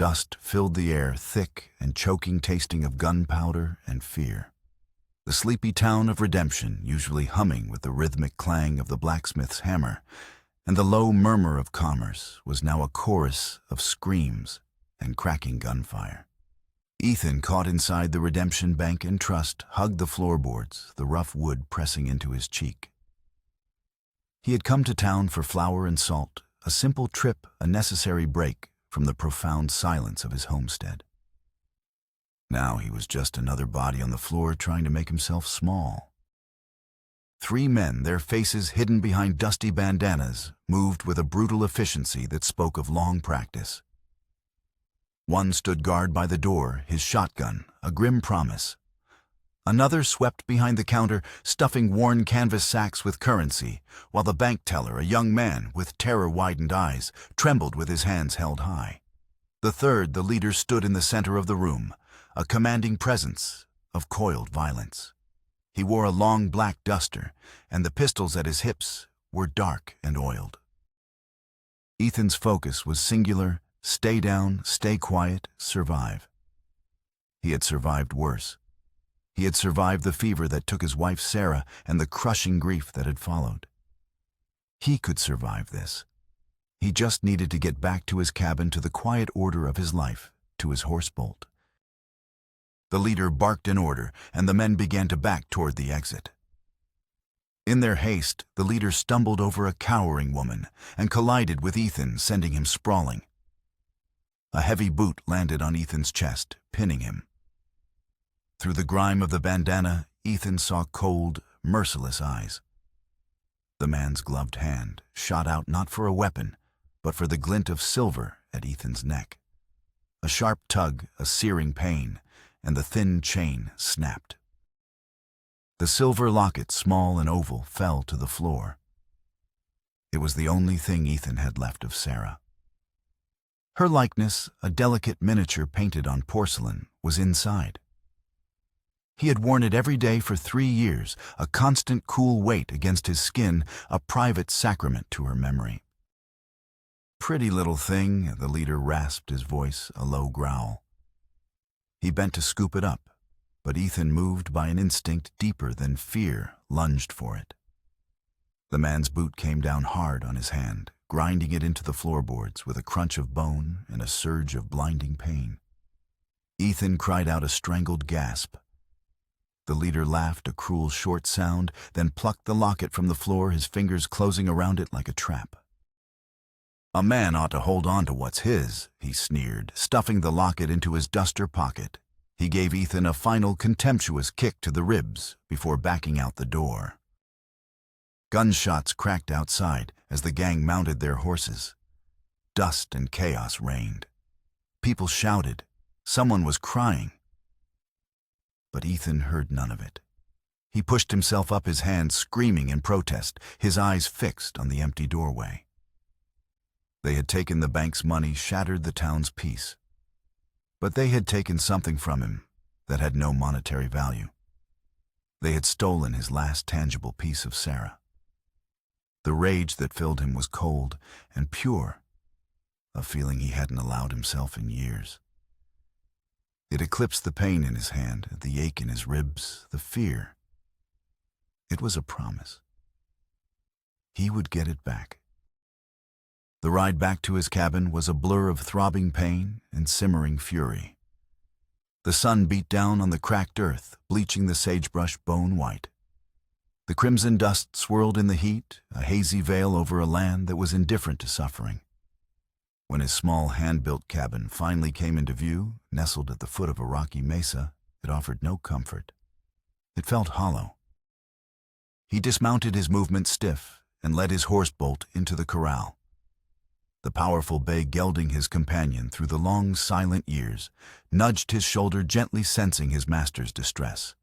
Dust filled the air, thick and choking, tasting of gunpowder and fear. The sleepy town of Redemption, usually humming with the rhythmic clang of the blacksmith's hammer and the low murmur of commerce, was now a chorus of screams and cracking gunfire. Ethan, caught inside the Redemption Bank and Trust, hugged the floorboards, the rough wood pressing into his cheek. He had come to town for flour and salt, a simple trip, a necessary break from the profound silence of his homestead. Now he was just another body on the floor trying to make himself small. 3 men, their faces hidden behind dusty bandanas, moved with a brutal efficiency that spoke of long practice. One stood guard by the door, his shotgun, a grim promise. Another swept behind the counter, stuffing worn canvas sacks with currency, while the bank teller, a young man with terror-widened eyes, trembled with his hands held high. The third, the leader, stood in the center of the room, a commanding presence of coiled violence. He wore a long black duster, and the pistols at his hips were dark and oiled. Ethan's focus was singular: stay down, stay quiet, survive. He had survived worse. He had survived the fever that took his wife Sarah and the crushing grief that had followed. He could survive this. He just needed to get back to his cabin, to the quiet order of his life, to his horse bolt. The leader barked an order, and the men began to back toward the exit. In their haste, the leader stumbled over a cowering woman and collided with Ethan, sending him sprawling. A heavy boot landed on Ethan's chest, pinning him. Through the grime of the bandana, Ethan saw cold, merciless eyes. The man's gloved hand shot out not for a weapon, but for the glint of silver at Ethan's neck. A sharp tug, a searing pain, and the thin chain snapped. The silver locket, small and oval, fell to the floor. It was the only thing Ethan had left of Sarah. Her likeness, a delicate miniature painted on porcelain, was inside. He had worn it every day for 3 years, a constant cool weight against his skin, a private sacrament to her memory. "Pretty little thing," the leader rasped, his voice a low growl. He bent to scoop it up, but Ethan, moved by an instinct deeper than fear, lunged for it. The man's boot came down hard on his hand, grinding it into the floorboards with a crunch of bone and a surge of blinding pain. Ethan cried out a strangled gasp. The leader laughed, a cruel short sound, then plucked the locket from the floor, his fingers closing around it like a trap. "A man ought to hold on to what's his," he sneered, stuffing the locket into his duster pocket. He gave Ethan a final contemptuous kick to the ribs before backing out the door. Gunshots cracked outside as the gang mounted their horses. Dust and chaos reigned. People shouted. Someone was crying. But Ethan heard none of it. He pushed himself up, his hands screaming in protest, his eyes fixed on the empty doorway. They had taken the bank's money, shattered the town's peace. But they had taken something from him that had no monetary value. They had stolen his last tangible piece of Sarah. The rage that filled him was cold and pure, a feeling he hadn't allowed himself in years. It eclipsed the pain in his hand, the ache in his ribs, the fear. It was a promise. He would get it back. The ride back to his cabin was a blur of throbbing pain and simmering fury. The sun beat down on the cracked earth, bleaching the sagebrush bone white. The crimson dust swirled in the heat, a hazy veil over a land that was indifferent to suffering. When his small hand-built cabin finally came into view, nestled at the foot of a rocky mesa, it offered no comfort. It felt hollow. He dismounted, his movements stiff, and led his horse bolt into the corral. The powerful bay, gelding his companion through the long, silent years, nudged his shoulder, gently sensing his master's distress.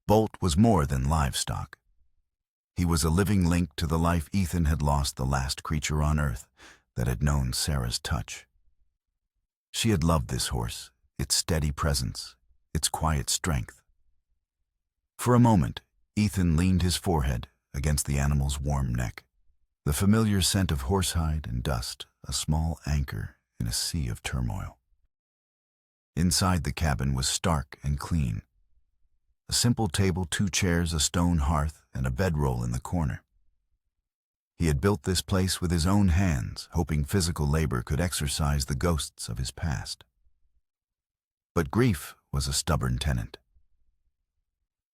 Bolt was more than livestock. He was a living link to the life Ethan had lost, the last creature on earth that had known Sarah's touch. She had loved this horse, its steady presence, its quiet strength. For a moment, Ethan leaned his forehead against the animal's warm neck. The familiar scent of horsehide and dust, a small anchor in a sea of turmoil. Inside the cabin was stark and clean. A simple table, 2 chairs, a stone hearth, and a bedroll in the corner. He had built this place with his own hands, hoping physical labor could exorcise the ghosts of his past. But grief was a stubborn tenant.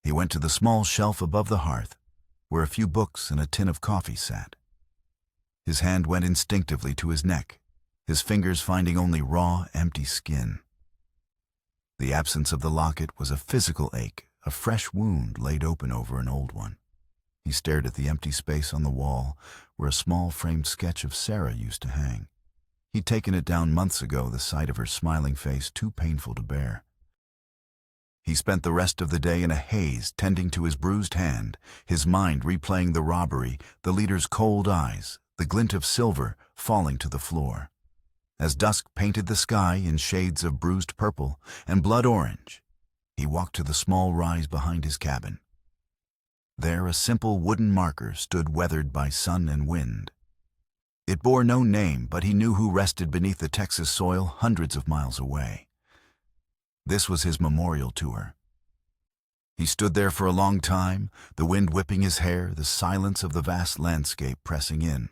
He went to the small shelf above the hearth, where a few books and a tin of coffee sat. His hand went instinctively to his neck, his fingers finding only raw, empty skin. The absence of the locket was a physical ache, a fresh wound laid open over an old one. He stared at the empty space on the wall where a small framed sketch of Sarah used to hang. He'd taken it down months ago, the sight of her smiling face too painful to bear. He spent the rest of the day in a haze, tending to his bruised hand, his mind replaying the robbery, the leader's cold eyes, the glint of silver falling to the floor. As dusk painted the sky in shades of bruised purple and blood orange, he walked to the small rise behind his cabin. There, a simple wooden marker stood weathered by sun and wind. It bore no name, but he knew who rested beneath the Texas soil hundreds of miles away. This was his memorial to her. He stood there for a long time, the wind whipping his hair, the silence of the vast landscape pressing in.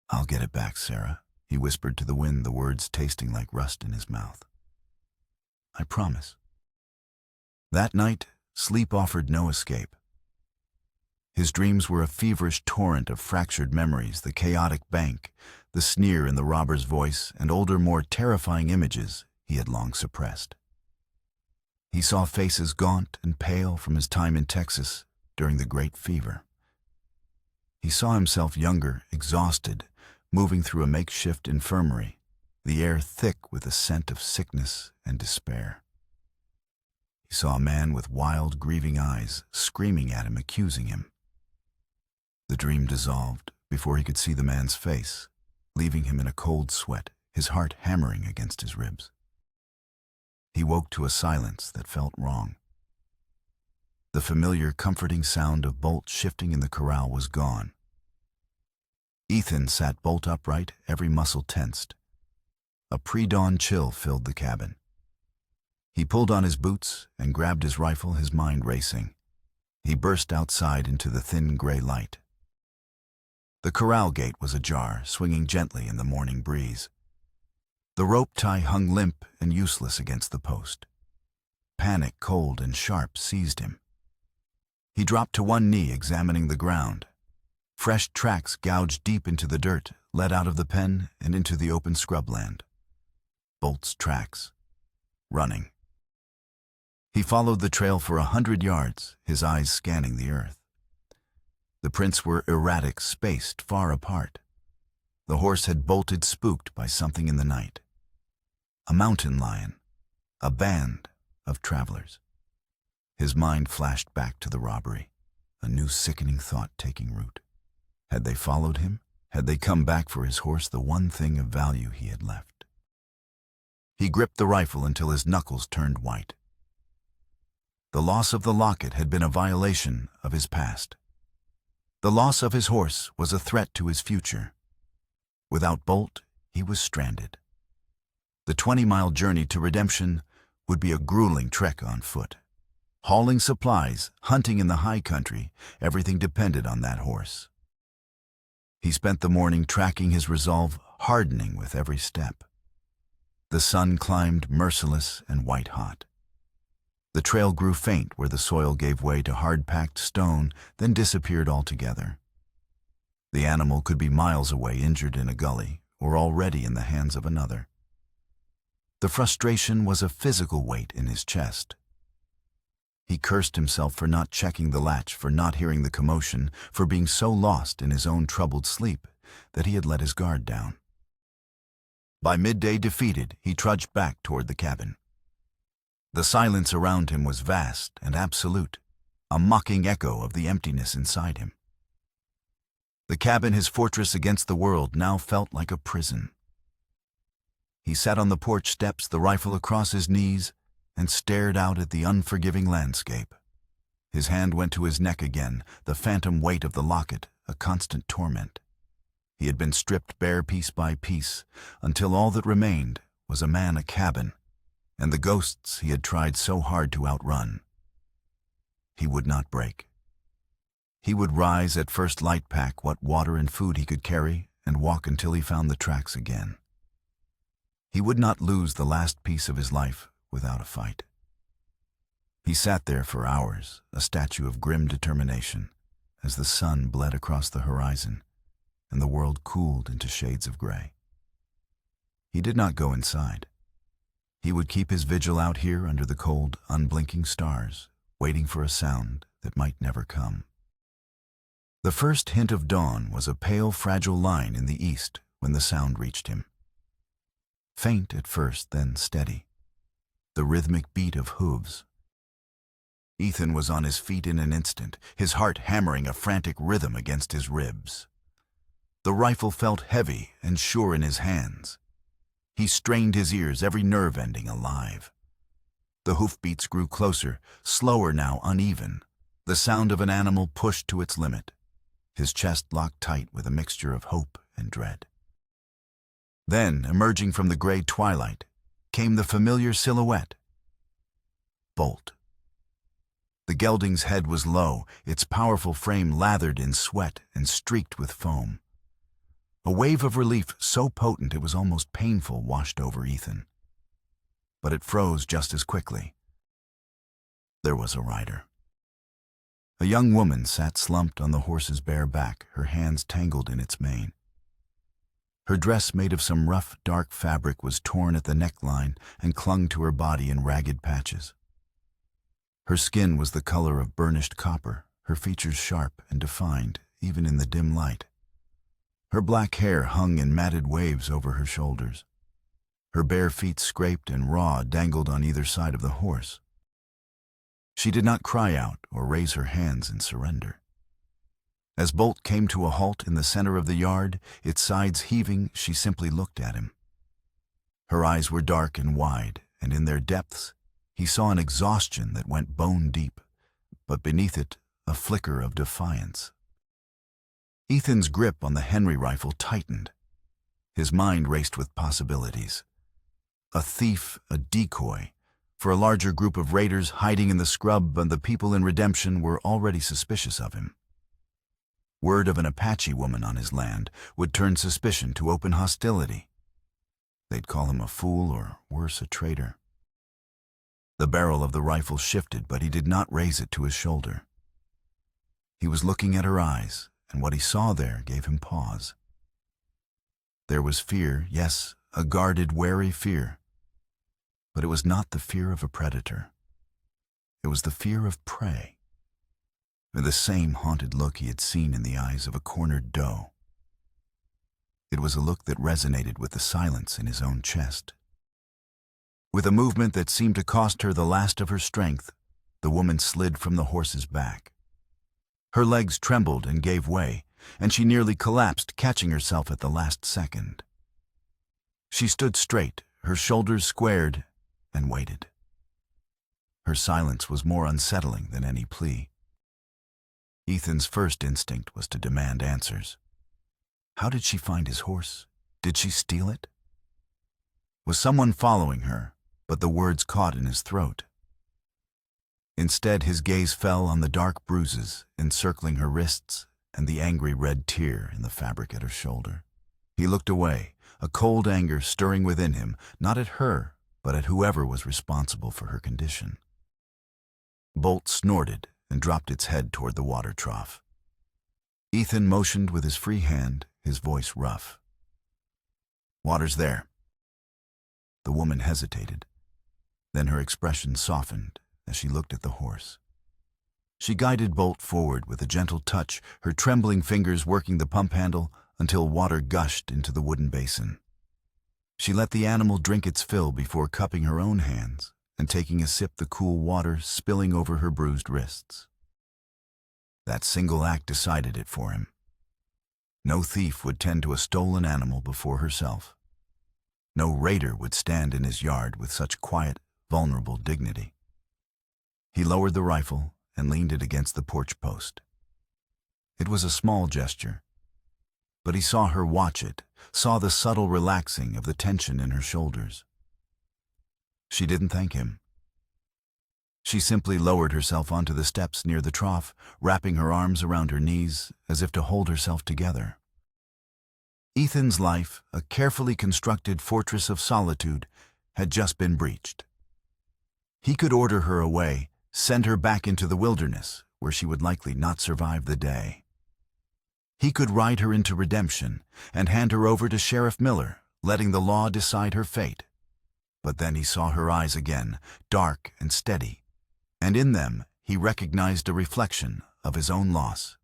"I'll get it back, Sarah," he whispered to the wind, the words tasting like rust in his mouth. "I promise." That night, sleep offered no escape. His dreams were a feverish torrent of fractured memories, the chaotic bank, the sneer in the robber's voice, and older, more terrifying images he had long suppressed. He saw faces gaunt and pale from his time in Texas during the Great Fever. He saw himself younger, exhausted, moving through a makeshift infirmary, the air thick with the scent of sickness and despair. He saw a man with wild, grieving eyes screaming at him, accusing him. The dream dissolved before he could see the man's face, leaving him in a cold sweat, his heart hammering against his ribs. He woke to a silence that felt wrong. The familiar, comforting sound of bolts shifting in the corral was gone. Ethan sat bolt upright, every muscle tensed. A pre-dawn chill filled the cabin. He pulled on his boots and grabbed his rifle, his mind racing. He burst outside into the thin gray light. The corral gate was ajar, swinging gently in the morning breeze. The rope tie hung limp and useless against the post. Panic, cold and sharp, seized him. He dropped to one knee, examining the ground. Fresh tracks gouged deep into the dirt, led out of the pen and into the open scrubland. Bolt's tracks. Running. He followed the trail for 100 yards, his eyes scanning the earth. The prints were erratic, spaced, far apart. The horse had bolted, spooked by something in the night. A mountain lion, a band of travelers. His mind flashed back to the robbery, a new sickening thought taking root. Had they followed him? Had they come back for his horse, the one thing of value he had left? He gripped the rifle until his knuckles turned white. The loss of the locket had been a violation of his past. The loss of his horse was a threat to his future. Without Bolt, he was stranded. The 20-mile journey to redemption would be a grueling trek on foot. Hauling supplies, hunting in the high country, everything depended on that horse. He spent the morning tracking his resolve, hardening with every step. The sun climbed merciless and white-hot. The trail grew faint where the soil gave way to hard-packed stone, then disappeared altogether. The animal could be miles away, injured in a gully, or already in the hands of another. The frustration was a physical weight in his chest. He cursed himself for not checking the latch, for not hearing the commotion, for being so lost in his own troubled sleep that he had let his guard down. By midday defeated, he trudged back toward the cabin. The silence around him was vast and absolute, a mocking echo of the emptiness inside him. The cabin, his fortress against the world, now felt like a prison. He sat on the porch steps, the rifle across his knees, and stared out at the unforgiving landscape. His hand went to his neck again, the phantom weight of the locket, a constant torment. He had been stripped bare piece by piece, until all that remained was a man, a cabin, and the ghosts he had tried so hard to outrun. He would not break. He would rise at first light, pack what water and food he could carry, and walk until he found the tracks again. He would not lose the last piece of his life without a fight. He sat there for hours, a statue of grim determination, as the sun bled across the horizon and the world cooled into shades of gray. He did not go inside. He would keep his vigil out here under the cold, unblinking stars, waiting for a sound that might never come. The first hint of dawn was a pale, fragile line in the east when the sound reached him. Faint at first, then steady. The rhythmic beat of hooves. Ethan was on his feet in an instant, his heart hammering a frantic rhythm against his ribs. The rifle felt heavy and sure in his hands. He strained his ears, every nerve ending alive. The hoofbeats grew closer, slower now, uneven. The sound of an animal pushed to its limit. His chest locked tight with a mixture of hope and dread. Then, emerging from the gray twilight, came the familiar silhouette. Bolt. The gelding's head was low, its powerful frame lathered in sweat and streaked with foam. A wave of relief so potent it was almost painful washed over Ethan. But it froze just as quickly. There was a rider. A young woman sat slumped on the horse's bare back, her hands tangled in its mane. Her dress, made of some rough, dark fabric, was torn at the neckline and clung to her body in ragged patches. Her skin was the color of burnished copper, her features sharp and defined, even in the dim light. Her black hair hung in matted waves over her shoulders. Her bare feet, scraped and raw, dangled on either side of the horse. She did not cry out or raise her hands in surrender. As Bolt came to a halt in the center of the yard, its sides heaving, she simply looked at him. Her eyes were dark and wide, and in their depths, he saw an exhaustion that went bone deep, but beneath it, a flicker of defiance. Ethan's grip on the Henry rifle tightened. His mind raced with possibilities. A thief, a decoy, for a larger group of raiders hiding in the scrub, and the people in Redemption were already suspicious of him. Word of an Apache woman on his land would turn suspicion to open hostility. They'd call him a fool, or worse, a traitor. The barrel of the rifle shifted, but he did not raise it to his shoulder. He was looking at her eyes, and what he saw there gave him pause. There was fear, yes, a guarded, wary fear. But it was not the fear of a predator. It was the fear of prey. The same haunted look he had seen in the eyes of a cornered doe. It was a look that resonated with the silence in his own chest. With a movement that seemed to cost her the last of her strength, the woman slid from the horse's back. Her legs trembled and gave way, and she nearly collapsed, catching herself at the last second. She stood straight, her shoulders squared, and waited. Her silence was more unsettling than any plea. Ethan's first instinct was to demand answers. How did she find his horse? Did she steal it? Was someone following her, but the words caught in his throat? Instead, his gaze fell on the dark bruises encircling her wrists and the angry red tear in the fabric at her shoulder. He looked away, a cold anger stirring within him, not at her, but at whoever was responsible for her condition. Bolt snorted and dropped its head toward the water trough. Ethan motioned with his free hand, his voice rough. "Water's there." The woman hesitated. Then her expression softened as she looked at the horse. She guided Bolt forward with a gentle touch, her trembling fingers working the pump handle until water gushed into the wooden basin. She let the animal drink its fill before cupping her own hands and taking a sip, the cool water spilling over her bruised wrists. That single act decided it for him. No thief would tend to a stolen animal before herself. No raider would stand in his yard with such quiet, vulnerable dignity. He lowered the rifle and leaned it against the porch post. It was a small gesture, but he saw her watch it, saw the subtle relaxing of the tension in her shoulders. She didn't thank him. She simply lowered herself onto the steps near the trough, wrapping her arms around her knees as if to hold herself together. Ethan's life, a carefully constructed fortress of solitude, had just been breached. He could order her away, send her back into the wilderness, where she would likely not survive the day. He could ride her into redemption and hand her over to Sheriff Miller, letting the law decide her fate. But then he saw her eyes again, dark and steady, and in them he recognized a reflection of his own loss.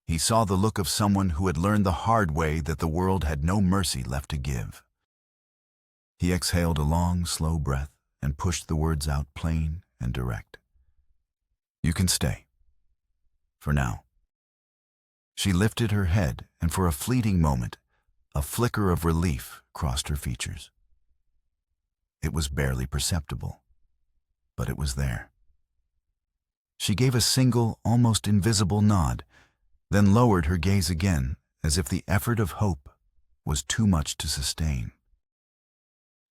He saw the look of someone who had learned the hard way that the world had no mercy left to give. He exhaled a long, slow breath and pushed the words out plain and direct. "You can stay. For now." She lifted her head, and for a fleeting moment, a flicker of relief crossed her features. It was barely perceptible, but it was there. She gave a single, almost invisible nod, then lowered her gaze again, as if the effort of hope was too much to sustain.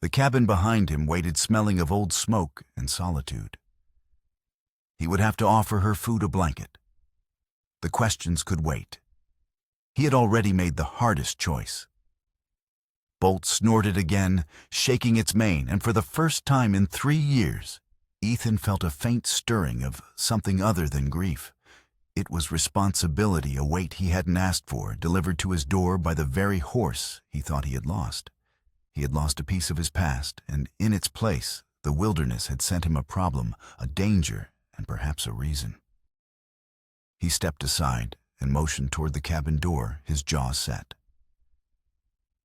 The cabin behind him waited, smelling of old smoke and solitude. He would have to offer her food, a blanket. The questions could wait. He had already made the hardest choice. Bolt snorted again, shaking its mane, and for the first time in 3 years, Ethan felt a faint stirring of something other than grief. It was responsibility, a weight he hadn't asked for, delivered to his door by the very horse he thought he had lost. He had lost a piece of his past, and in its place, the wilderness had sent him a problem, a danger, and perhaps a reason. He stepped aside and motioned toward the cabin door, his jaw set.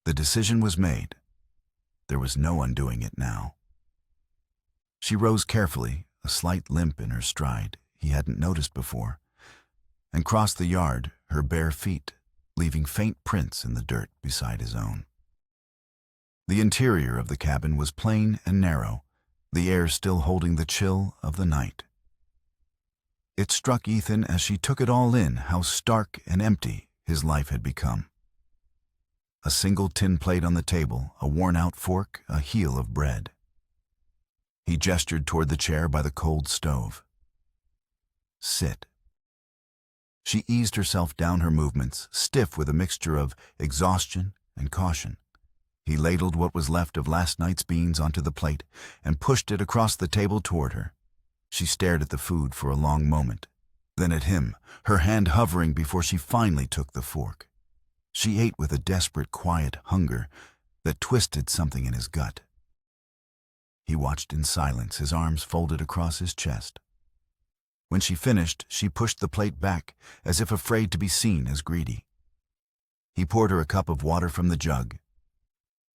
The decision was made. There was no undoing it now. She rose carefully, a slight limp in her stride he hadn't noticed before, and crossed the yard, her bare feet leaving faint prints in the dirt beside his own. The interior of the cabin was plain and narrow, the air still holding the chill of the night. It struck Ethan as she took it all in how stark and empty his life had become. A single tin plate on the table, a worn-out fork, a heel of bread. He gestured toward the chair by the cold stove. "Sit." She eased herself down, her movements stiff with a mixture of exhaustion and caution. He ladled what was left of last night's beans onto the plate and pushed it across the table toward her. She stared at the food for a long moment, then at him, her hand hovering before she finally took the fork. She ate with a desperate, quiet hunger that twisted something in his gut. He watched in silence, his arms folded across his chest. When she finished, she pushed the plate back, as if afraid to be seen as greedy. He poured her a cup of water from the jug.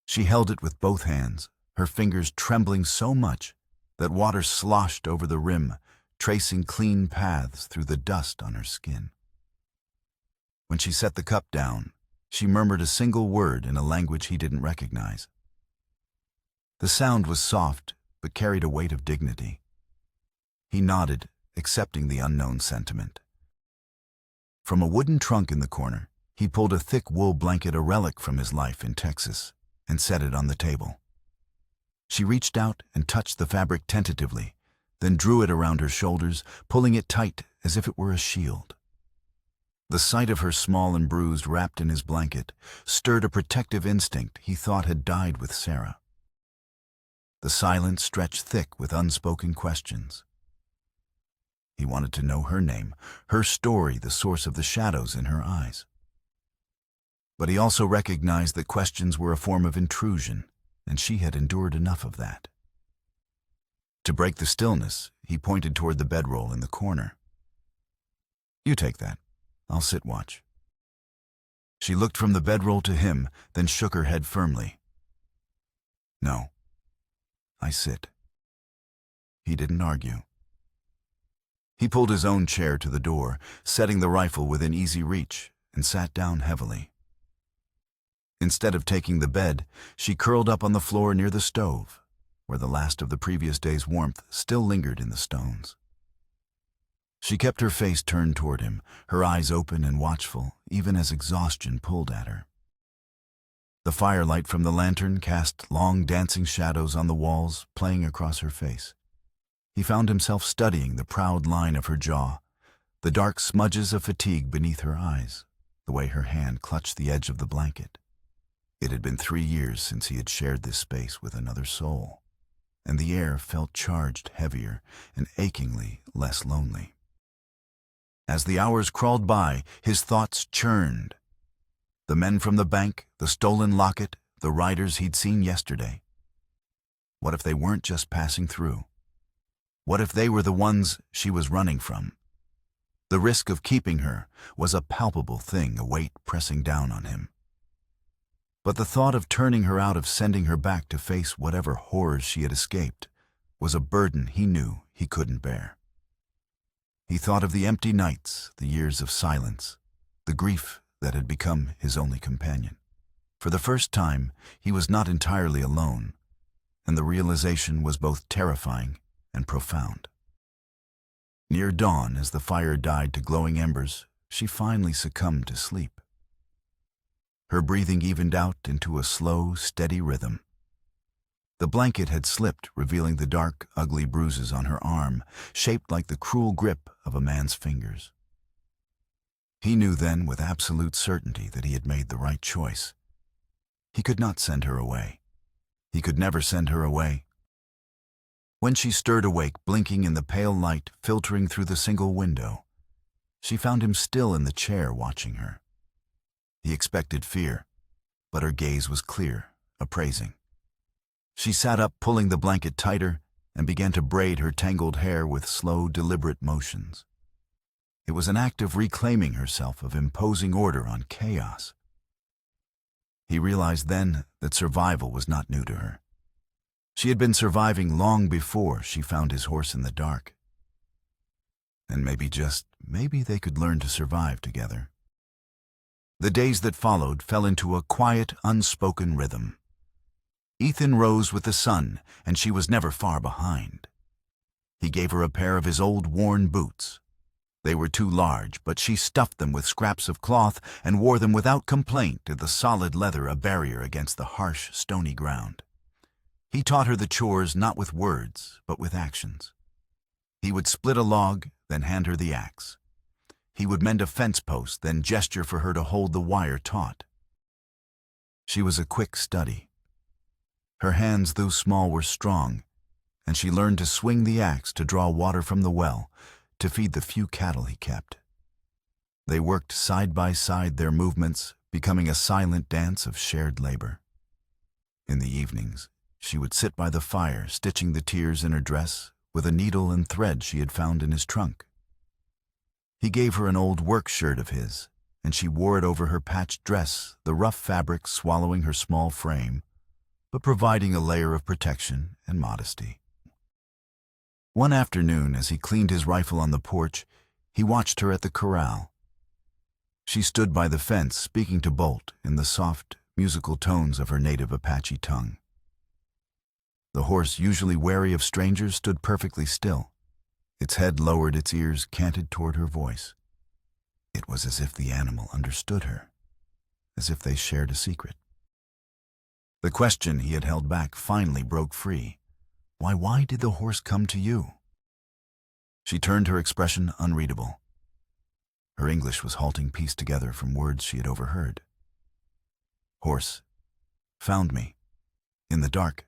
She held it with both hands, her fingers trembling so much that water sloshed over the rim, tracing clean paths through the dust on her skin. When she set the cup down, she murmured a single word in a language he didn't recognize. The sound was soft, but carried a weight of dignity. He nodded, accepting the unknown sentiment. From a wooden trunk in the corner, he pulled a thick wool blanket, a relic from his life in Texas, and set it on the table. She reached out and touched the fabric tentatively, then drew it around her shoulders, pulling it tight as if it were a shield. The sight of her small and bruised, wrapped in his blanket, stirred a protective instinct he thought had died with Sarah. The silence stretched thick with unspoken questions. He wanted to know her name, her story, the source of the shadows in her eyes. But he also recognized that questions were a form of intrusion, and she had endured enough of that. To break the stillness, he pointed toward the bedroll in the corner. "You take that. I'll sit watch." She looked from the bedroll to him, then shook her head firmly. "No. I sit." He didn't argue. He pulled his own chair to the door, setting the rifle within easy reach, and sat down heavily. Instead of taking the bed, she curled up on the floor near the stove, where the last of the previous day's warmth still lingered in the stones. She kept her face turned toward him, her eyes open and watchful, even as exhaustion pulled at her. The firelight from the lantern cast long dancing shadows on the walls, playing across her face. He found himself studying the proud line of her jaw, the dark smudges of fatigue beneath her eyes, the way her hand clutched the edge of the blanket. It had been 3 years since he had shared this space with another soul, and the air felt charged heavier and achingly less lonely. As the hours crawled by, his thoughts churned. The men from the bank, the stolen locket, the riders he'd seen yesterday. What if they weren't just passing through? What if they were the ones she was running from? The risk of keeping her was a palpable thing, a weight pressing down on him. But the thought of turning her out, of sending her back to face whatever horrors she had escaped, was a burden he knew he couldn't bear. He thought of the empty nights, the years of silence, the grief that had become his only companion. For the first time, he was not entirely alone, and the realization was both terrifying and profound. Near dawn, as the fire died to glowing embers, she finally succumbed to sleep. Her breathing evened out into a slow, steady rhythm. The blanket had slipped, revealing the dark, ugly bruises on her arm, shaped like the cruel grip of a man's fingers. He knew then with absolute certainty that he had made the right choice. He could not send her away. He could never send her away. When she stirred awake, blinking in the pale light filtering through the single window, she found him still in the chair watching her. He expected fear, but her gaze was clear, appraising. She sat up, pulling the blanket tighter, and began to braid her tangled hair with slow, deliberate motions. It was an act of reclaiming herself, of imposing order on chaos. He realized then that survival was not new to her. She had been surviving long before she found his horse in the dark. And maybe, just maybe, they could learn to survive together. The days that followed fell into a quiet, unspoken rhythm. Ethan rose with the sun, and she was never far behind. He gave her a pair of his old worn boots. They were too large, but she stuffed them with scraps of cloth and wore them without complaint, the solid leather a barrier against the harsh, stony ground. He taught her the chores not with words, but with actions. He would split a log, then hand her the axe. He would mend a fence post, then gesture for her to hold the wire taut. She was a quick study. Her hands, though small, were strong, and she learned to swing the axe to draw water from the well, to feed the few cattle he kept. They worked side by side, their movements becoming a silent dance of shared labor. In the evenings, she would sit by the fire, stitching the tears in her dress with a needle and thread she had found in his trunk. He gave her an old work shirt of his, and she wore it over her patched dress, the rough fabric swallowing her small frame, but providing a layer of protection and modesty. One afternoon, as he cleaned his rifle on the porch, he watched her at the corral. She stood by the fence, speaking to Bolt in the soft, musical tones of her native Apache tongue. The horse, usually wary of strangers, stood perfectly still. Its head lowered, its ears canted toward her voice. It was as if the animal understood her, as if they shared a secret. The question he had held back finally broke free. Why did the horse come to you? She turned, her expression unreadable. Her English was halting, pieced together from words she had overheard. Horse found me. In the dark.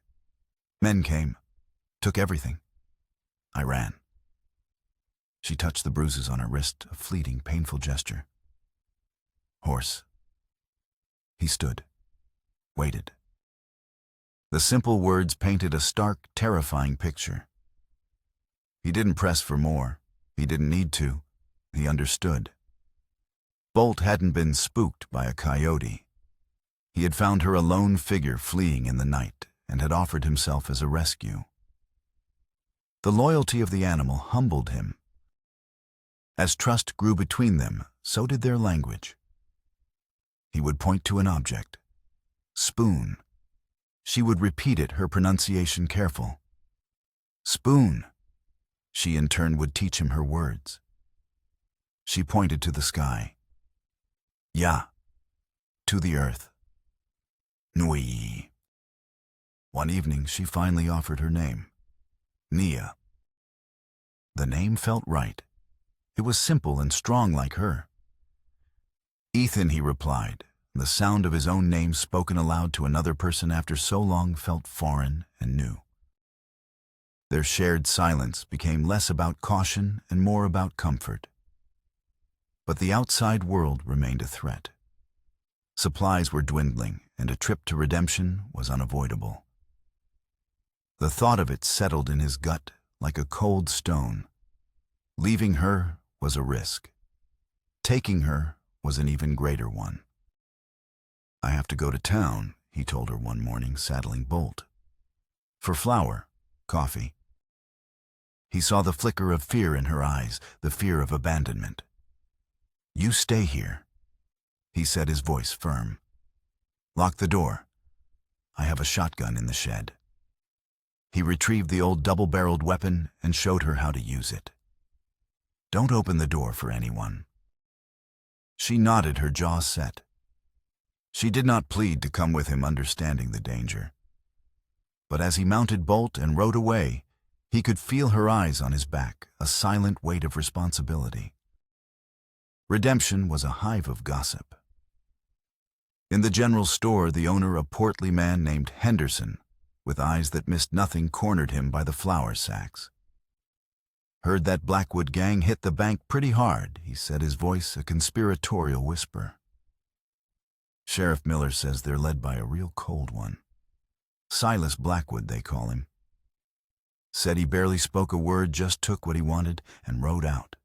Men came. Took everything. I ran. She touched the bruises on her wrist, a fleeting, painful gesture. Horse. He stood. Waited. The simple words painted a stark, terrifying picture. He didn't press for more. He didn't need to. He understood. Bolt hadn't been spooked by a coyote. He had found her a lone figure fleeing in the night and had offered himself as a rescue. The loyalty of the animal humbled him. As trust grew between them, so did their language. He would point to an object. Spoon. She would repeat it, her pronunciation careful. Spoon. She in turn would teach him her words. She pointed to the sky. Ya. To the earth. Nui. One evening, she finally offered her name. Nia. The name felt right. It was simple and strong like her. Ethan, he replied. The sound of his own name spoken aloud to another person after so long felt foreign and new. Their shared silence became less about caution and more about comfort. But the outside world remained a threat. Supplies were dwindling, and a trip to redemption was unavoidable. The thought of it settled in his gut like a cold stone. Leaving her was a risk. Taking her was an even greater one. "I have to go to town," he told her one morning, saddling Bolt. "For flour, coffee." He saw the flicker of fear in her eyes, the fear of abandonment. "You stay here," he said, his voice firm. "Lock the door. I have a shotgun in the shed." He retrieved the old double-barreled weapon and showed her how to use it. "Don't open the door for anyone." She nodded, her jaw set. She did not plead to come with him, understanding the danger. But as he mounted Bolt and rode away, he could feel her eyes on his back, a silent weight of responsibility. Redemption was a hive of gossip. In the general store, the owner, a portly man named Henderson, with eyes that missed nothing, cornered him by the flour sacks. "Heard that Blackwood gang hit the bank pretty hard," he said, his voice a conspiratorial whisper. "Sheriff Miller says they're led by a real cold one. Silas Blackwood, they call him. Said he barely spoke a word, just took what he wanted and rode out."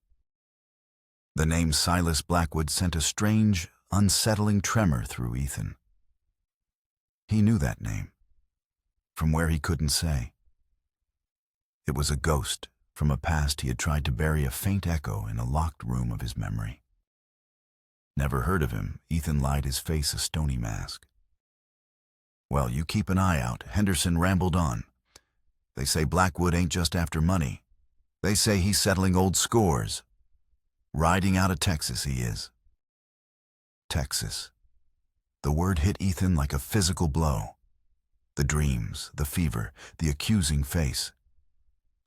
The name Silas Blackwood sent a strange, unsettling tremor through Ethan. He knew that name, from where he couldn't say. It was a ghost from a past he had tried to bury, a faint echo in a locked room of his memory. "Never heard of him," Ethan lied, his face a stony mask. "Well, you keep an eye out," Henderson rambled on. "They say Blackwood ain't just after money. They say he's settling old scores. Riding out of Texas, he is." Texas. The word hit Ethan like a physical blow. The dreams, the fever, the accusing face.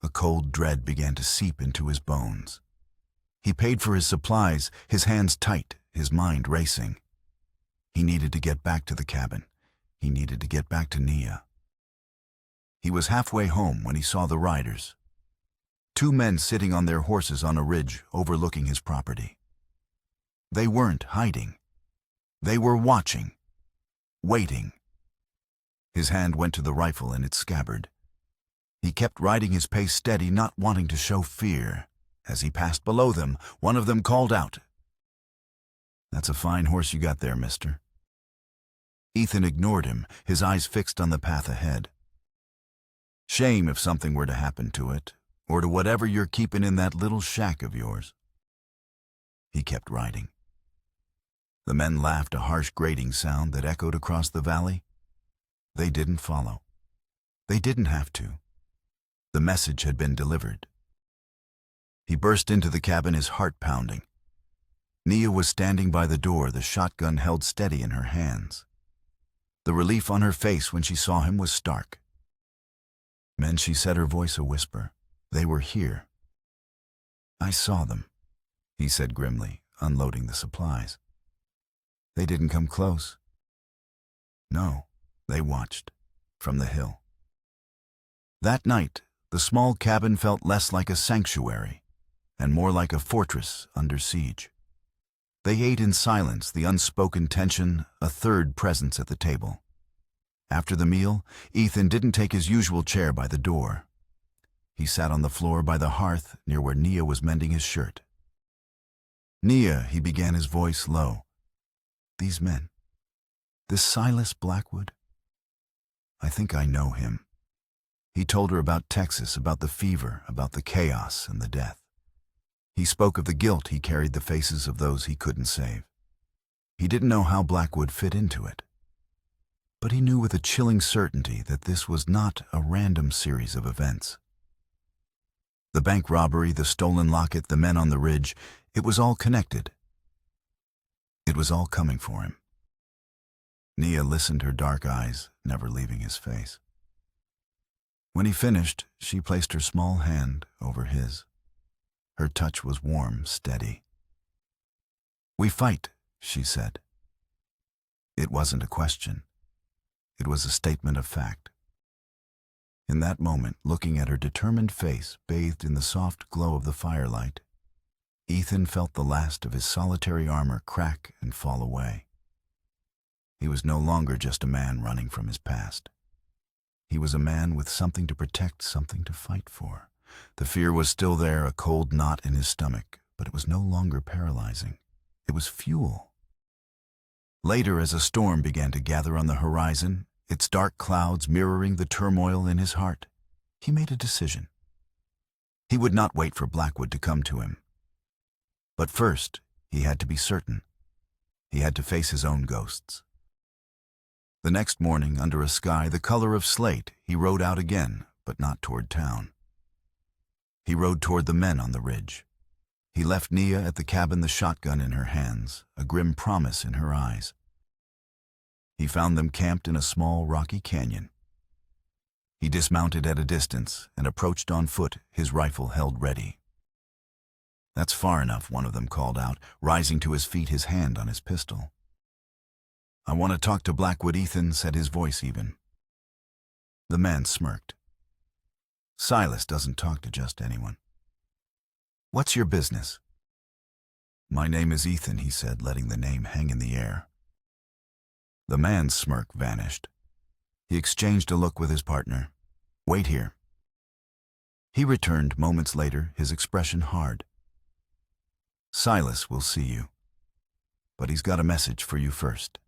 A cold dread began to seep into his bones. He paid for his supplies, his hands tight, his mind racing. He needed to get back to the cabin. He needed to get back to Nia. He was halfway home when he saw the riders. 2 men sitting on their horses on a ridge overlooking his property. They weren't hiding. They were watching, waiting. His hand went to the rifle in its scabbard. He kept riding his pace steady, not wanting to show fear. As he passed below them, one of them called out, "That's a fine horse you got there, mister." Ethan ignored him, his eyes fixed on the path ahead. "Shame if something were to happen to it, or to whatever you're keeping in that little shack of yours." He kept riding. The men laughed, a harsh grating sound that echoed across the valley. They didn't follow. They didn't have to. The message had been delivered. He burst into the cabin, his heart pounding. Nia was standing by the door, the shotgun held steady in her hands. The relief on her face when she saw him was stark. "Men," she said, her voice a whisper. "They were here." "I saw them," he said grimly, unloading the supplies. "They didn't come close." "No, they watched, from the hill." That night, the small cabin felt less like a sanctuary and more like a fortress under siege. They ate in silence, the unspoken tension, a third presence at the table. After the meal, Ethan didn't take his usual chair by the door. He sat on the floor by the hearth near where Nia was mending his shirt. "Nia," he began, his voice low. "These men, this Silas Blackwood, I think I know him." He told her about Texas, about the fever, about the chaos and the death. He spoke of the guilt he carried, the faces of those he couldn't save. He didn't know how Blackwood fit into it. But he knew with a chilling certainty that this was not a random series of events. The bank robbery, the stolen locket, the men on the ridge, it was all connected. It was all coming for him. Nia listened, her dark eyes never leaving his face. When he finished, she placed her small hand over his. Her touch was warm, steady. "We fight," she said. It wasn't a question. It was a statement of fact. In that moment, looking at her determined face bathed in the soft glow of the firelight, Ethan felt the last of his solitary armor crack and fall away. He was no longer just a man running from his past. He was a man with something to protect, something to fight for. The fear was still there, a cold knot in his stomach, but it was no longer paralyzing. It was fuel. Later, as a storm began to gather on the horizon, its dark clouds mirroring the turmoil in his heart, he made a decision. He would not wait for Blackwood to come to him. But first, he had to be certain. He had to face his own ghosts. The next morning, under a sky the color of slate, he rode out again, but not toward town. He rode toward the men on the ridge. He left Nia at the cabin, the shotgun in her hands, a grim promise in her eyes. He found them camped in a small rocky canyon. He dismounted at a distance and approached on foot, his rifle held ready. "That's far enough," one of them called out, rising to his feet, his hand on his pistol. "I want to talk to Blackwood," Ethan said, his voice even. The man smirked. "Silas doesn't talk to just anyone. What's your business?" "My name is Ethan," he said, letting the name hang in the air. The man's smirk vanished. He exchanged a look with his partner. "Wait here." He returned moments later, his expression hard. "Silas will see you, but he's got a message for you first."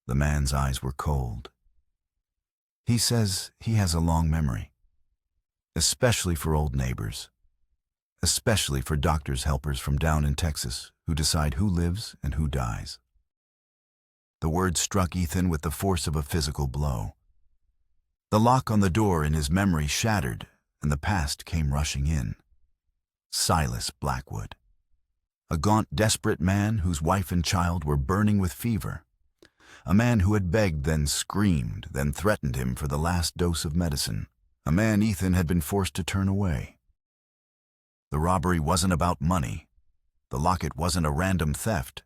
The man's eyes were cold. "He says he has a long memory, especially for old neighbors, especially for doctors' helpers from down in Texas who decide who lives and who dies." The word struck Ethan with the force of a physical blow. The lock on the door in his memory shattered, and the past came rushing in. Silas Blackwood. A gaunt, desperate man whose wife and child were burning with fever. A man who had begged, then screamed, then threatened him for the last dose of medicine. A man Ethan had been forced to turn away. The robbery wasn't about money. The locket wasn't a random theft.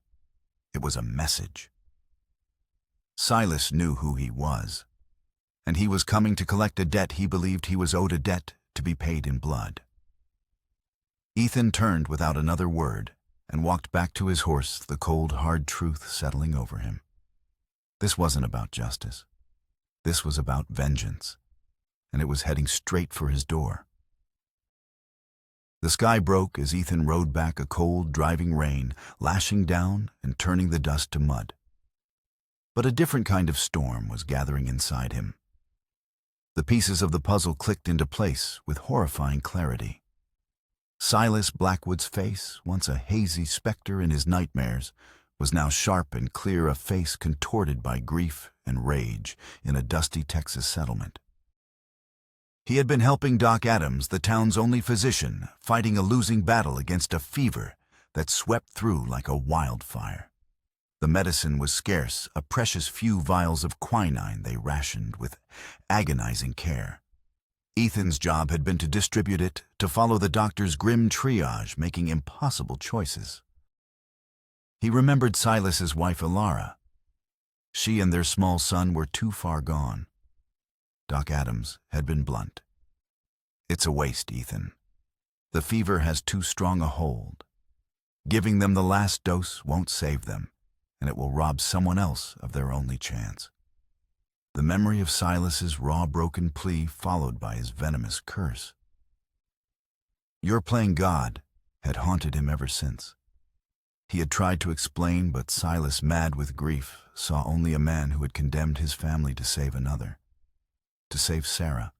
It was a message. Silas knew who he was, and he was coming to collect a debt he believed he was owed, a debt to be paid in blood. Ethan turned without another word and walked back to his horse, the cold, hard truth settling over him. This wasn't about justice. This was about vengeance, and it was heading straight for his door. The sky broke as Ethan rode back, a cold, driving rain lashing down and turning the dust to mud. But a different kind of storm was gathering inside him. The pieces of the puzzle clicked into place with horrifying clarity. Silas Blackwood's face, once a hazy specter in his nightmares, was now sharp and clear, a face contorted by grief and rage in a dusty Texas settlement. He had been helping Doc Adams, the town's only physician, fighting a losing battle against a fever that swept through like a wildfire. The medicine was scarce, a precious few vials of quinine they rationed with agonizing care. Ethan's job had been to distribute it, to follow the doctor's grim triage, making impossible choices. He remembered Silas's wife, Ilara. She and their small son were too far gone. Doc Adams had been blunt. "It's a waste, Ethan. The fever has too strong a hold. Giving them the last dose won't save them, and it will rob someone else of their only chance." The memory of Silas's raw, broken plea followed by his venomous curse. "You're playing God," had haunted him ever since. He had tried to explain, but Silas, mad with grief, saw only a man who had condemned his family to save another, to save Sarah.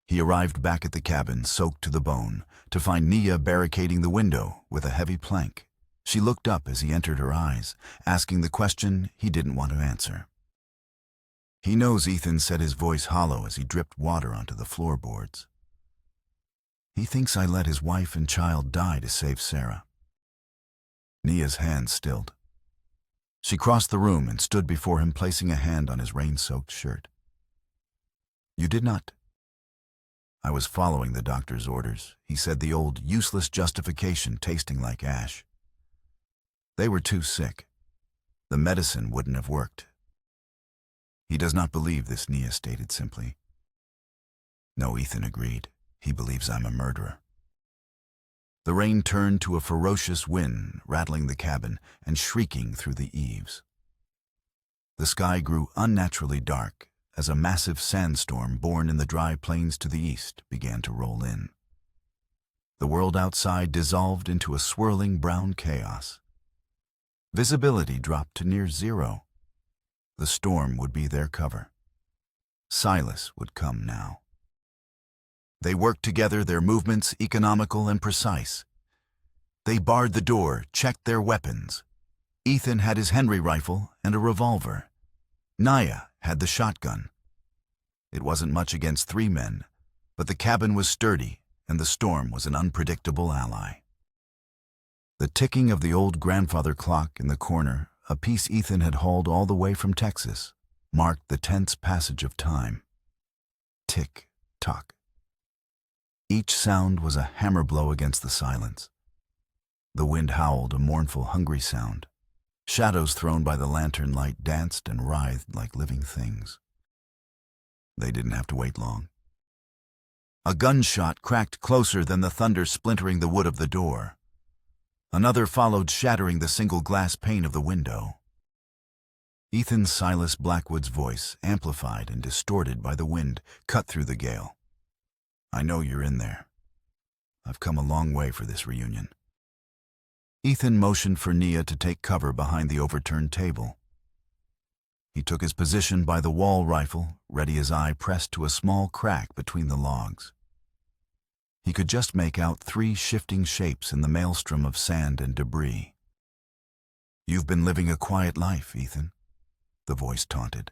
He arrived back at the cabin, soaked to the bone, to find Nia barricading the window with a heavy plank. She looked up as he entered, her eyes asking the question he didn't want to answer. "He knows," Ethan said, his voice hollow as he dripped water onto the floorboards. "He thinks I let his wife and child die to save Sarah." Nia's hand stilled. She crossed the room and stood before him, placing a hand on his rain-soaked shirt. "You did not." "I was following the doctor's orders," he said, the old, useless justification tasting like ash. "They were too sick. The medicine wouldn't have worked." "He does not believe this," Nia stated simply. "No," Ethan agreed. "He believes I'm a murderer." The rain turned to a ferocious wind, rattling the cabin and shrieking through the eaves. The sky grew unnaturally dark as a massive sandstorm born in the dry plains to the east began to roll in. The world outside dissolved into a swirling brown chaos. Visibility dropped to near zero. The storm would be their cover. Silas would come now. They worked together, their movements economical and precise. They barred the door, checked their weapons. Ethan had his Henry rifle and a revolver. Nia had the shotgun. It wasn't much against 3 men, but the cabin was sturdy and the storm was an unpredictable ally. The ticking of the old grandfather clock in the corner, a piece Ethan had hauled all the way from Texas, marked the tense passage of time. Tick, tock. Each sound was a hammer blow against the silence. The wind howled, a mournful, hungry sound. Shadows thrown by the lantern light danced and writhed like living things. They didn't have to wait long. A gunshot cracked closer than the thunder, splintering the wood of the door. Another followed, shattering the single glass pane of the window. Ethan's Silas Blackwood's voice, amplified and distorted by the wind, cut through the gale. "I know you're in there. I've come a long way for this reunion." Ethan motioned for Nia to take cover behind the overturned table. He took his position by the wall rifle, ready, his eye pressed to a small crack between the logs. He could just make out 3 shifting shapes in the maelstrom of sand and debris. "You've been living a quiet life, Ethan," the voice taunted.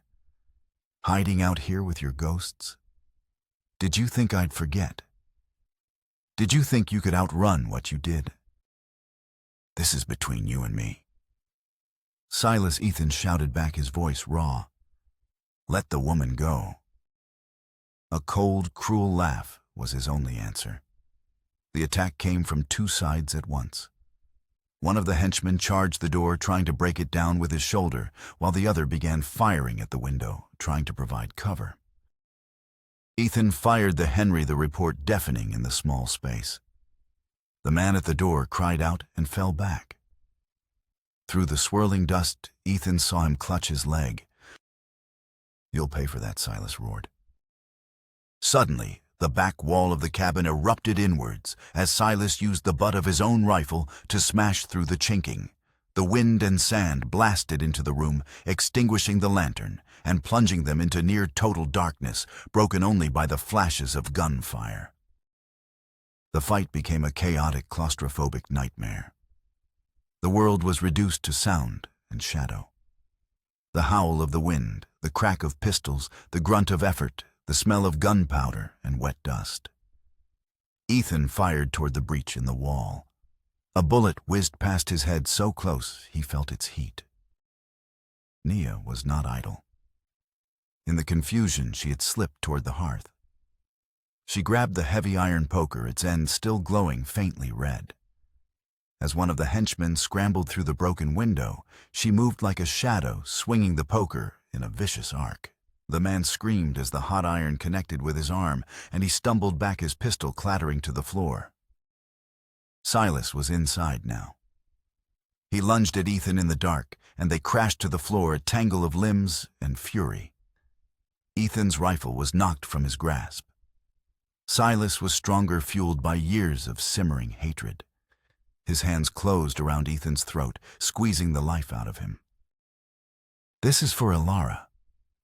"Hiding out here with your ghosts? Did you think I'd forget? Did you think you could outrun what you did? This is between you and me." "Silas," Ethan shouted back, his voice raw. "Let the woman go." A cold, cruel laugh was his only answer. The attack came from 2 sides at once. One of the henchmen charged the door, trying to break it down with his shoulder, while the other began firing at the window, trying to provide cover. Ethan fired the Henry, the report deafening in the small space. The man at the door cried out and fell back. Through the swirling dust, Ethan saw him clutch his leg. "You'll pay for that," Silas roared. Suddenly, the back wall of the cabin erupted inwards as Silas used the butt of his own rifle to smash through the chinking. The wind and sand blasted into the room, extinguishing the lantern and plunging them into near-total darkness, broken only by the flashes of gunfire. The fight became a chaotic, claustrophobic nightmare. The world was reduced to sound and shadow. The howl of the wind, the crack of pistols, the grunt of effort, the smell of gunpowder and wet dust. Ethan fired toward the breach in the wall. A bullet whizzed past his head so close he felt its heat. Nia was not idle. In the confusion, she had slipped toward the hearth. She grabbed the heavy iron poker, its end still glowing faintly red. As one of the henchmen scrambled through the broken window, she moved like a shadow, swinging the poker in a vicious arc. The man screamed as the hot iron connected with his arm, and he stumbled back, his pistol clattering to the floor. Silas was inside now. He lunged at Ethan in the dark, and they crashed to the floor, a tangle of limbs and fury. Ethan's rifle was knocked from his grasp. Silas was stronger, fueled by years of simmering hatred. His hands closed around Ethan's throat, squeezing the life out of him. "This is for Ilara."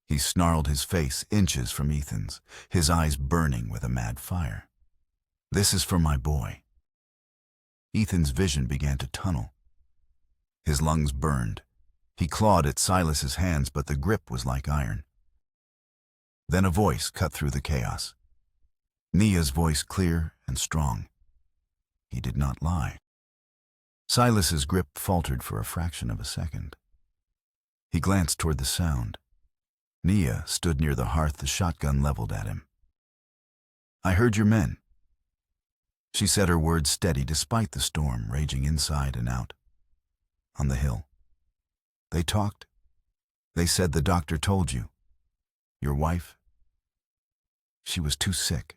He snarled, his face inches from Ethan's, his eyes burning with a mad fire. "This is for my boy." Ethan's vision began to tunnel. His lungs burned. He clawed at Silas's hands, but the grip was like iron. Then a voice cut through the chaos. Nia's voice, clear and strong. He did not lie. Silas's grip faltered for a fraction of a second. He glanced toward the sound. Nia stood near the hearth, the shotgun leveled at him. "I heard your men." She said her words steady despite the storm raging inside and out. "On the hill. They talked. They said the doctor told you. Your wife? She was too sick.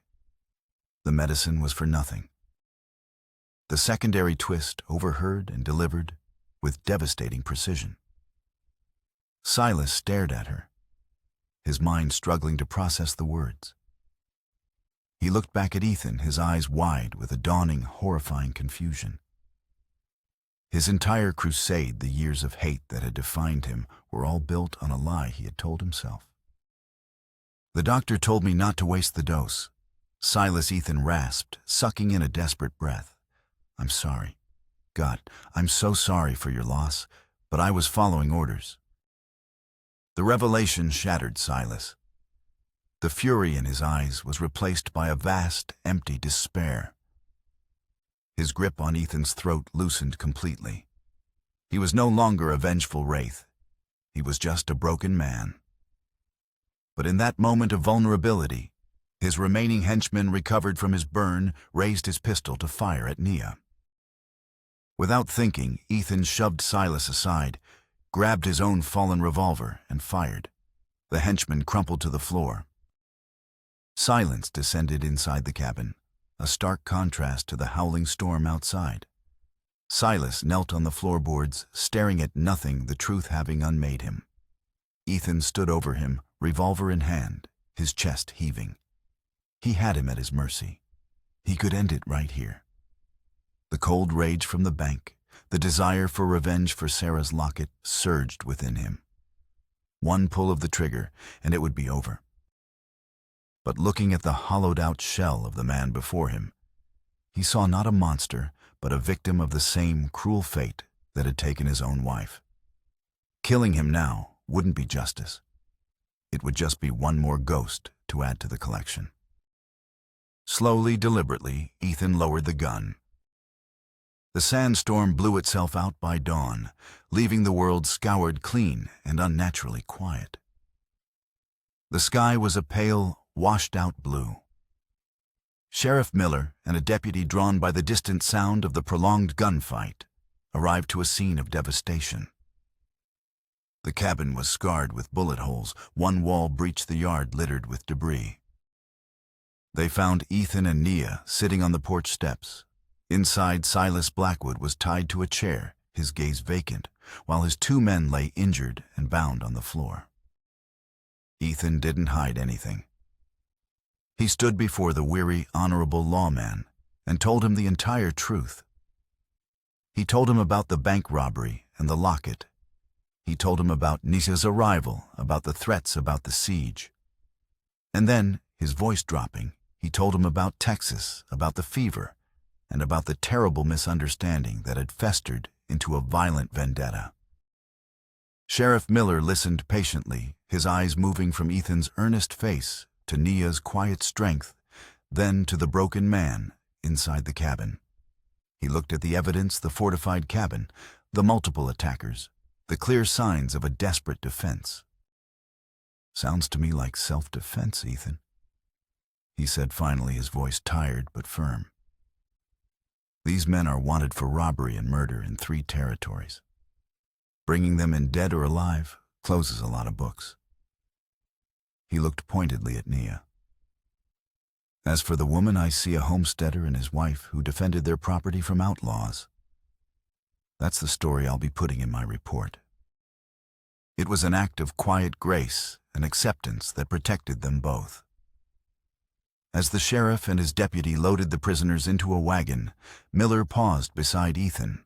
The medicine was for nothing." The secondary twist overheard and delivered with devastating precision. Silas stared at her, his mind struggling to process the words. He looked back at Ethan, his eyes wide with a dawning, horrifying confusion. His entire crusade, the years of hate that had defined him, were all built on a lie he had told himself. "The doctor told me not to waste the dose." Silas Ethan rasped, sucking in a desperate breath. "I'm sorry. God, I'm so sorry for your loss, but I was following orders." The revelation shattered Silas. The fury in his eyes was replaced by a vast, empty despair. His grip on Ethan's throat loosened completely. He was no longer a vengeful wraith. He was just a broken man. But in that moment of vulnerability, his remaining henchman recovered from his burn, raised his pistol to fire at Nia. Without thinking, Ethan shoved Silas aside, grabbed his own fallen revolver, and fired. The henchman crumpled to the floor. Silence descended inside the cabin, a stark contrast to the howling storm outside. Silas knelt on the floorboards, staring at nothing, the truth having unmade him. Ethan stood over him, revolver in hand, his chest heaving. He had him at his mercy. He could end it right here. The cold rage from the bank, the desire for revenge for Sarah's locket, surged within him. One pull of the trigger, and it would be over. But looking at the hollowed-out shell of the man before him, he saw not a monster, but a victim of the same cruel fate that had taken his own wife. Killing him now wouldn't be justice. It would just be one more ghost to add to the collection. Slowly, deliberately, Ethan lowered the gun. The sandstorm blew itself out by dawn, leaving the world scoured clean and unnaturally quiet. The sky was a pale, washed-out blue. Sheriff Miller and a deputy drawn by the distant sound of the prolonged gunfight arrived to a scene of devastation. The cabin was scarred with bullet holes. One wall breached the yard littered with debris. They found Ethan and Nia sitting on the porch steps. Inside, Silas Blackwood was tied to a chair, his gaze vacant, while his two men lay injured and bound on the floor. Ethan didn't hide anything. He stood before the weary, honorable lawman and told him the entire truth. He told him about the bank robbery and the locket. He told him about Nisa's arrival, about the threats, about the siege. And then, his voice dropping, he told him about Texas, about the fever, and about the terrible misunderstanding that had festered into a violent vendetta. Sheriff Miller listened patiently, his eyes moving from Ethan's earnest face to Nia's quiet strength, then to the broken man inside the cabin. He looked at the evidence, the fortified cabin, the multiple attackers, the clear signs of a desperate defense. "Sounds to me like self-defense, Ethan," he said finally, his voice tired but firm. "These men are wanted for robbery and murder in 3 territories. Bringing them in dead or alive closes a lot of books." He looked pointedly at Nia. "As for the woman, I see a homesteader and his wife who defended their property from outlaws. That's the story I'll be putting in my report. It was an act of quiet grace and acceptance that protected them both." As the sheriff and his deputy loaded the prisoners into a wagon, Miller paused beside Ethan.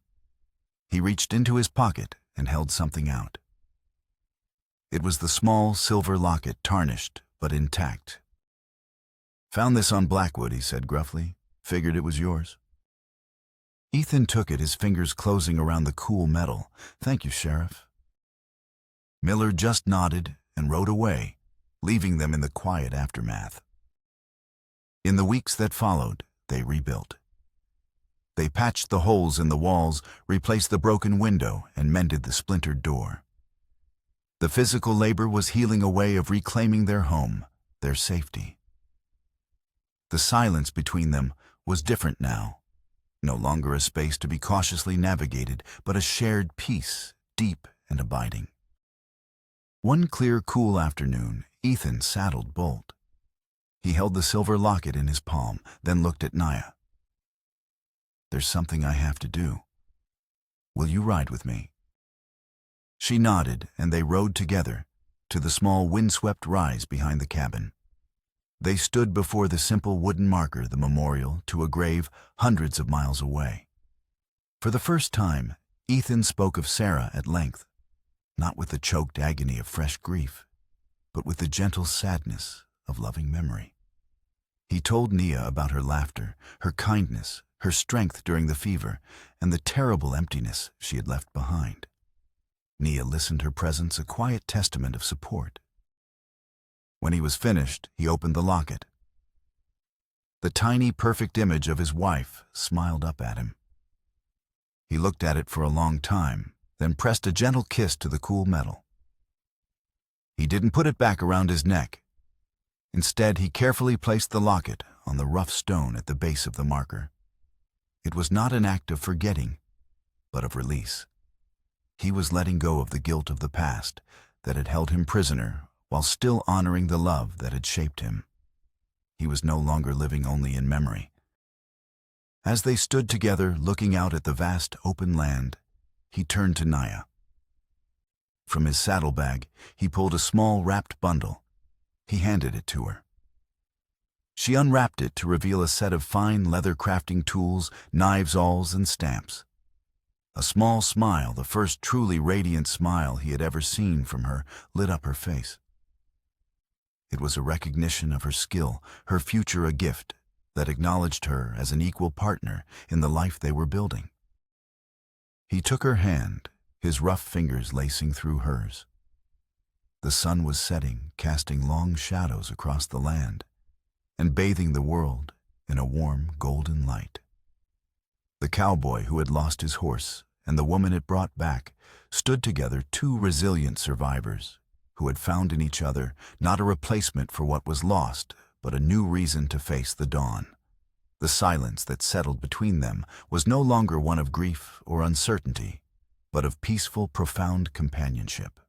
He reached into his pocket and held something out. It was the small silver locket, tarnished but intact. "Found this on Blackwood," he said gruffly. "Figured it was yours." Ethan took it, his fingers closing around the cool metal. "Thank you, Sheriff." Miller just nodded and rode away, leaving them in the quiet aftermath. In the weeks that followed, they rebuilt. They patched the holes in the walls, replaced the broken window, and mended the splintered door. The physical labor was healing a way of reclaiming their home, their safety. The silence between them was different now. No longer a space to be cautiously navigated, but a shared peace, deep and abiding. One clear, cool afternoon, Ethan saddled Bolt. He held the silver locket in his palm, then looked at Naya. "There's something I have to do. Will you ride with me?" She nodded, and they rode together to the small windswept rise behind the cabin. They stood before the simple wooden marker, the memorial to a grave hundreds of miles away. For the first time, Ethan spoke of Sarah at length, not with the choked agony of fresh grief, but with the gentle sadness of loving memory. He told Nia about her laughter, her kindness, her strength during the fever, and the terrible emptiness she had left behind. Nia listened, her presence a quiet testament of support. When he was finished, he opened the locket. The tiny, perfect image of his wife smiled up at him. He looked at it for a long time, then pressed a gentle kiss to the cool metal. He didn't put it back around his neck. Instead, he carefully placed the locket on the rough stone at the base of the marker. It was not an act of forgetting, but of release. He was letting go of the guilt of the past that had held him prisoner while still honoring the love that had shaped him. He was no longer living only in memory. As they stood together looking out at the vast open land, he turned to Naya. From his saddlebag, he pulled a small wrapped bundle. He handed it to her. She unwrapped it to reveal a set of fine leather crafting tools, knives, awls, and stamps. A small smile, the first truly radiant smile he had ever seen from her, lit up her face. It was a recognition of her skill, her future a gift that acknowledged her as an equal partner in the life they were building. He took her hand, his rough fingers lacing through hers. The sun was setting, casting long shadows across the land and bathing the world in a warm, golden light. The cowboy who had lost his horse and the woman it brought back stood together, two resilient survivors who had found in each other not a replacement for what was lost, but a new reason to face the dawn. The silence that settled between them was no longer one of grief or uncertainty, but of peaceful, profound companionship.